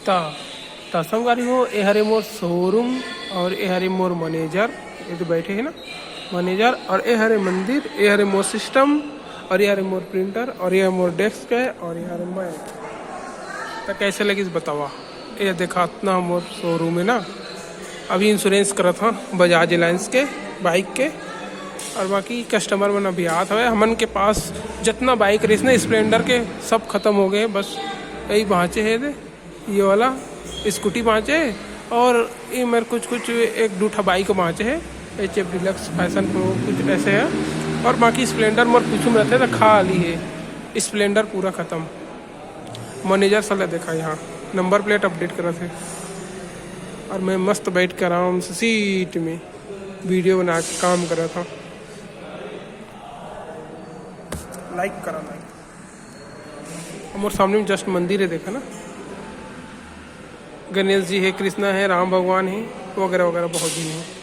ता संगारी हो ए हरे मोर शोरूम और ए हरे मोर मैनेजर, ये तो बैठे हैं ना मैनेजर, और ए हरे मंदिर, ए हरे मोर सिस्टम, और ये हरे मोर प्रिंटर, और ये मोर डेस्क है, और ये हरे मैं। तो कैसे लगी बतावा। ये देखा इतना मोर शोरूम है ना। अभी इंश्योरेंस करा था बजाज अलायंस के बाइक के, और बाकी कस्टमर मन अभी आत हवे। हमन के पास जितना बाइक रेस ना स्प्लेंडर के सब खत्म हो गए, बस यही बाँचे है दे ये वाला स्कूटी बाँचे, और ये मेरे कुछ एक दूठा बाइक बाँचे है, HF डिलक्स फैशन प्रो कुछ ऐसे है। और बाकी स्प्लेंडर मोर पीछू में रहते रखा ली है, स्प्लेंडर पूरा ख़त्म। मैनेजर साला देखा यहाँ नंबर प्लेट अपडेट करा थे, और मैं मस्त बैठ कर आराम से सीट में वीडियो बना के काम कर रहा था। लाइक करा लाइक। और सामने में जस्ट मंदिर है, देखा ना, गणेश जी है, कृष्णा है, राम भगवान है, वगैरह वगैरह बहुत दिन है।